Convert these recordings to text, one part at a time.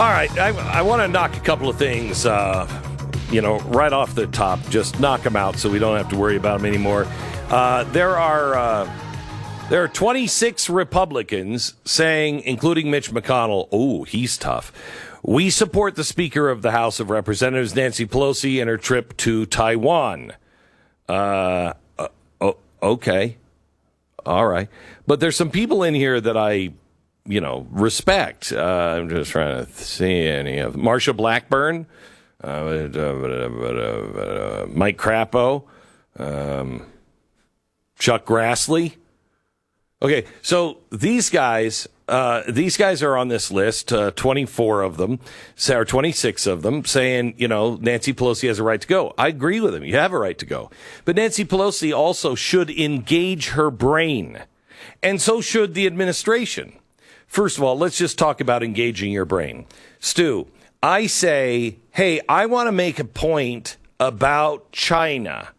All right, I want to knock a couple of things, right off the top. Just knock them out so we don't have to worry about them anymore. There are 26 Republicans saying, including Mitch McConnell, oh, he's tough. We support the Speaker of the House of Representatives, Nancy Pelosi, and her trip to Taiwan. Okay. All right. But there's some people in here that I respect. I'm just trying to see any of Marsha Blackburn, Mike Crapo, Chuck Grassley. Okay, so these guys are on this list, 24 of them, or 26 of them, saying, Nancy Pelosi has a right to go. I agree with them. You have a right to go. But Nancy Pelosi also should engage her brain, and so should the administration. First of all, let's just talk about engaging your brain. Stu, I say, hey, I want to make a point about China,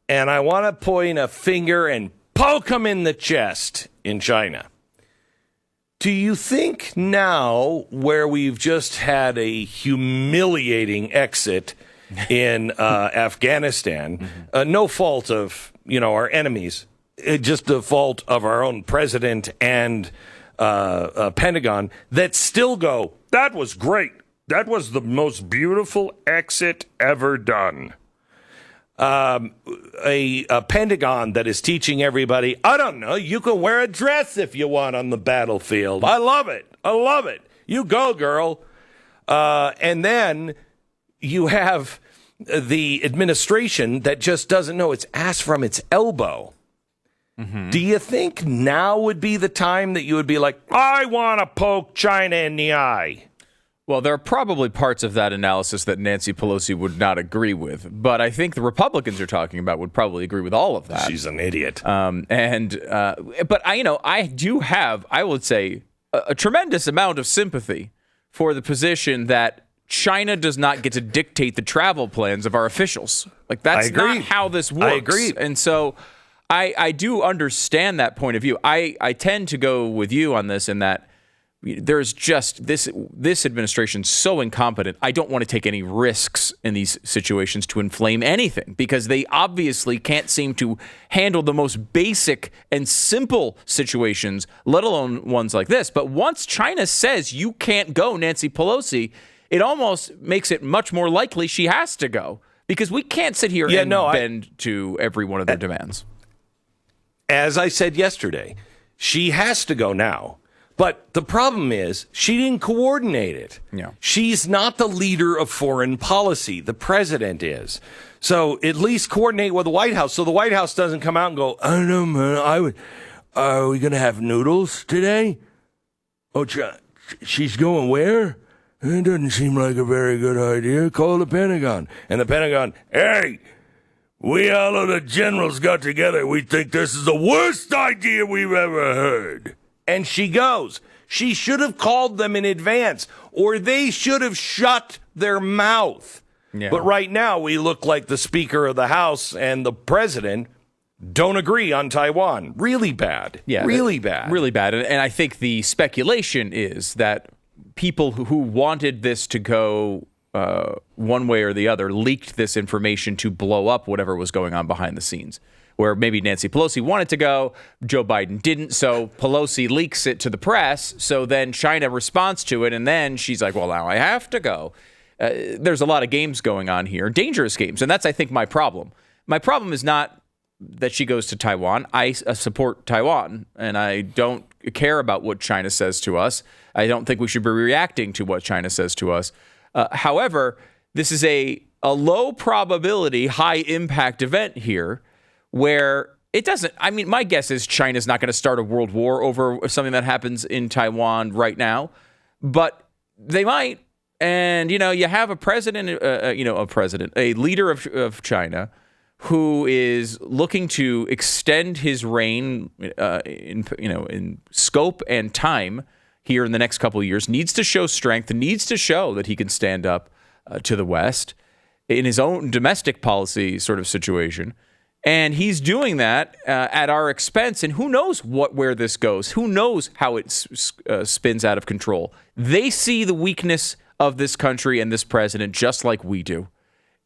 and I want to point a finger and poke him in the chest in China. Do you think now, where we've just had a humiliating exit in Afghanistan, no fault of our enemies, just the fault of our own president and Pentagon, that still go, that was great. That was the most beautiful exit ever done. A Pentagon that is teaching everybody, I don't know, you can wear a dress if you want on the battlefield. I love it. I love it. You go, girl. And then you have the administration that just doesn't know its ass from its elbow. Mm-hmm. Do you think now would be the time that you would be like, I want to poke China in the eye? Well, there are probably parts of that analysis that Nancy Pelosi would not agree with, but I think the Republicans you're talking about would probably agree with all of that. She's an idiot. But I do have, I would say, a tremendous amount of sympathy for the position that China does not get to dictate the travel plans of our officials. Like, that's not how this works. I agree. And so I do understand that point of view. I tend to go with you on this in that there's just this administration so incompetent. I don't want to take any risks in these situations to inflame anything because they obviously can't seem to handle the most basic and simple situations, let alone ones like this. But once China says you can't go, Nancy Pelosi, it almost makes it much more likely she has to go because we can't sit here and bend to every one of their demands. As I said yesterday, she has to go now. But the problem is she didn't coordinate it. Yeah. She's not the leader of foreign policy. The president is. So at least coordinate with the White House so the White House doesn't come out and go, I don't know, man, are we going to have noodles today? Oh, she's going where? It doesn't seem like a very good idea. Call the Pentagon. And the Pentagon, hey, we all of the generals got together. We think this is the worst idea we've ever heard. And she goes. She should have called them in advance, or they should have shut their mouth. Yeah. But right now, we look like the Speaker of the House and the President don't agree on Taiwan. Really bad. Yeah, really bad. Really bad. And I think the speculation is that people who wanted this to go one way or the other leaked this information to blow up whatever was going on behind the scenes. Where maybe Nancy Pelosi wanted to go, Joe Biden didn't, so Pelosi leaks it to the press, so then China responds to it, and then she's like, well, now I have to go. There's a lot of games going on here, dangerous games, and that's, I think, my problem. My problem is not that she goes to Taiwan. I support Taiwan, and I don't care about what China says to us. I don't think we should be reacting to what China says to us. However, this is a low probability, high impact event here, where it doesn't, I mean, my guess is China's not going to start a world war over something that happens in Taiwan right now, but they might. And, you have a president, a leader of China who is looking to extend his reign, in scope and time here in the next couple of years, needs to show strength, needs to show that he can stand up to the West in his own domestic policy sort of situation. And he's doing that at our expense. And who knows where this goes? Who knows how it spins out of control? They see the weakness of this country and this president just like we do.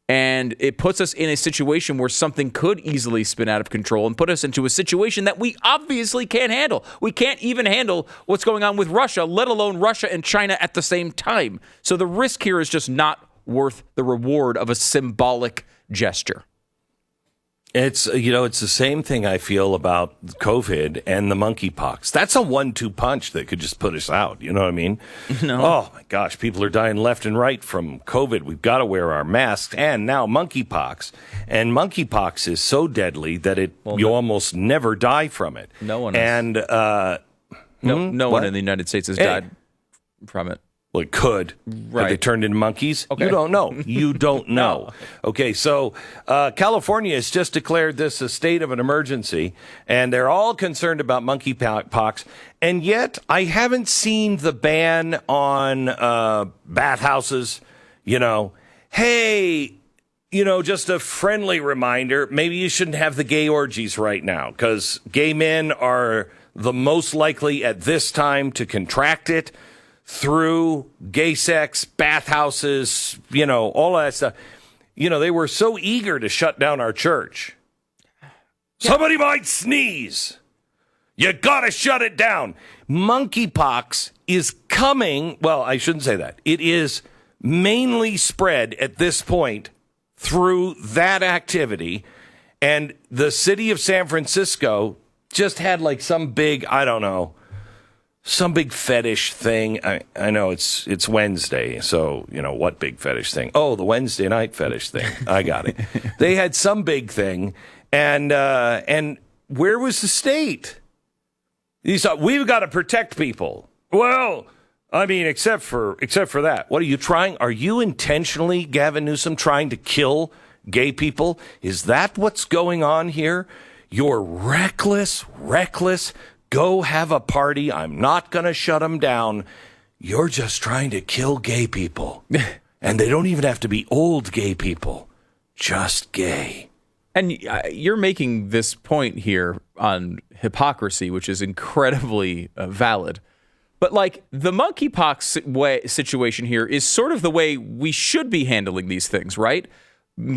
And it puts us in a situation where something could easily spin out of control and put us into a situation that we obviously can't handle. We can't even handle what's going on with Russia, let alone Russia and China at the same time. So the risk here is just not worth the reward of a symbolic gesture. It's it's the same thing I feel about COVID and the monkeypox. That's a 1-2 punch that could just put us out. You know what I mean? No. Oh my gosh, people are dying left and right from COVID. We've got to wear our masks, and now monkeypox. And monkeypox is so deadly that you almost never die from it. No one. And no one in the United States has died from it. Well, it could. Right. Have they turned into monkeys? Okay. You don't know. You don't know. No. Okay, so California has just declared this a state of an emergency, and they're all concerned about monkeypox. And yet, I haven't seen the ban on bathhouses. Hey, just a friendly reminder, maybe you shouldn't have the gay orgies right now, because gay men are the most likely at this time to contract it through gay sex, bathhouses, all of that stuff. They were so eager to shut down our church. Yeah. Somebody might sneeze. You gotta shut it down. Monkeypox is coming. Well, I shouldn't say that. It is mainly spread at this point through that activity. And the city of San Francisco just had like some big, some big fetish thing. I know it's Wednesday, so what big fetish thing? Oh, the Wednesday night fetish thing. I got it. They had some big thing, and where was the state? He thought we've got to protect people. Well, except for that. What are you trying? Are you intentionally, Gavin Newsom, trying to kill gay people? Is that what's going on here? You're reckless. Go have a party. I'm not going to shut them down. You're just trying to kill gay people. And they don't even have to be old gay people, just gay. And you're making this point here on hypocrisy, which is incredibly valid. But the monkeypox situation here is sort of the way we should be handling these things, right?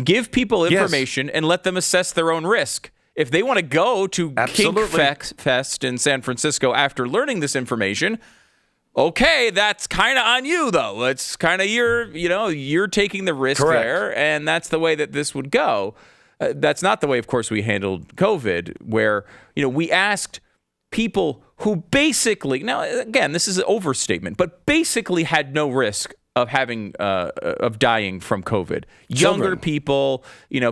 Give people information and let them assess their own risk. If they want to go to Kink Fest in San Francisco after learning this information, okay, that's kind of on you, though. It's kind of you're taking the risk there, and that's the way that this would go. That's not the way, of course, we handled COVID, where we asked people who basically, now again, this is an overstatement, but basically had no risk of having of dying from COVID. Younger people,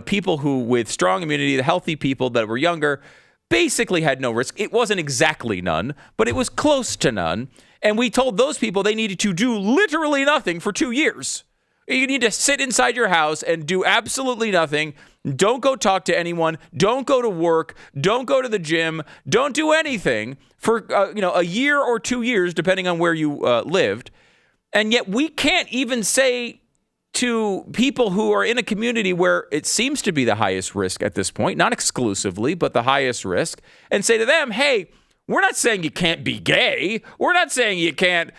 people who with strong immunity, the healthy people that were younger, basically had no risk. It wasn't exactly none, but it was close to none. And we told those people they needed to do literally nothing for 2 years. You need to sit inside your house and do absolutely nothing. Don't go talk to anyone. Don't go to work. Don't go to the gym. Don't do anything for a year or 2 years, depending on where you lived. And yet we can't even say to people who are in a community where it seems to be the highest risk at this point, not exclusively, but the highest risk, and say to them, hey, we're not saying you can't be gay. We're not saying you can't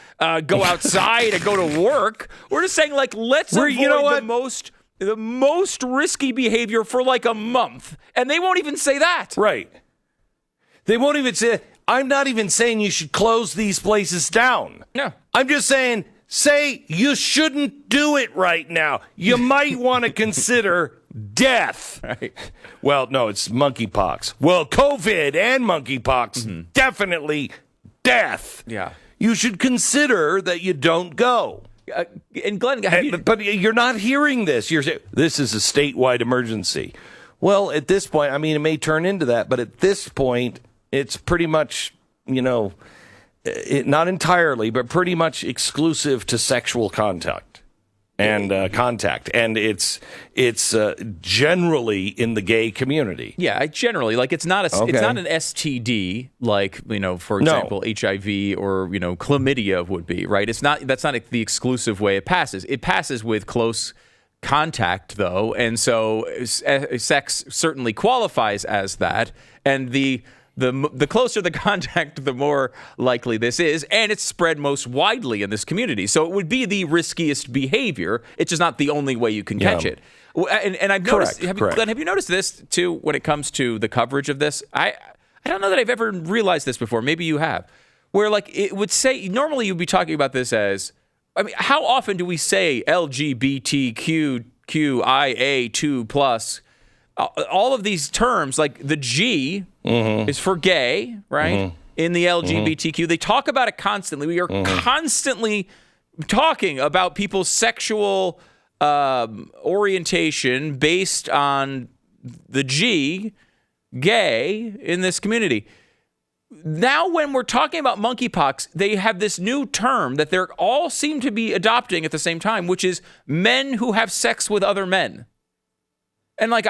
go outside and go to work. We're just saying, let's avoid the most risky behavior for a month. And they won't even say that. Right. They won't even say, I'm not even saying you should close these places down. No. I'm just saying, say you shouldn't do it right now. You might want to consider death. Right. Well, no, it's monkeypox. Well, COVID and monkeypox, definitely death. Yeah. You should consider that you don't go. And Glenn, but you're not hearing this. You're saying this is a statewide emergency. Well, at this point, it may turn into that, but at this point, it's pretty much, not entirely, but pretty much exclusive to sexual contact and contact, and it's generally in the gay community. Yeah, generally, it's not it's not an STD for example, HIV or chlamydia would be, right? That's not the exclusive way it passes. It passes with close contact, though, and so sex certainly qualifies as that. And the closer the contact, the more likely this is, and it's spread most widely in this community. So it would be the riskiest behavior. It's just not the only way you can catch it. And I've noticed. Glenn, have you noticed this too when it comes to the coverage of this? I don't know that I've ever realized this before. Maybe you have, where like it would say normally you'd be talking about this as. I mean, how often do we say LGBTQIA2+? All of these terms, like the G is for gay, right? In the LGBTQ, they talk about it constantly. We are constantly talking about people's sexual orientation based on the G, gay, in this community. Now, when we're talking about monkeypox, they have this new term that they all seem to be adopting at the same time, which is men who have sex with other men. And like,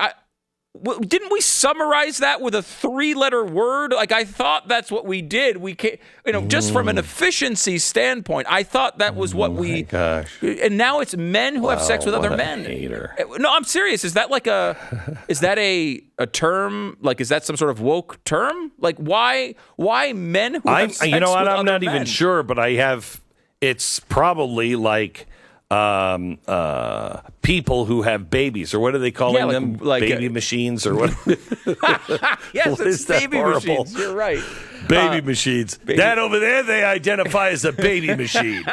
didn't we summarize that with a 3-letter word? Like, I thought that's what we did. We can't, just from an efficiency standpoint, I thought that was what we. Gosh. And now it's men who have sex with other men. Hater. No, I'm serious. Is that like a term? Like, is that some sort of woke term? Like, why men who have sex with other men? I'm not even sure, but it's probably like. People who have babies, or what are they calling them? Like baby machines, or what? Yes, it's baby machines. You're right. Baby machines. That over there, they identify as a baby machine.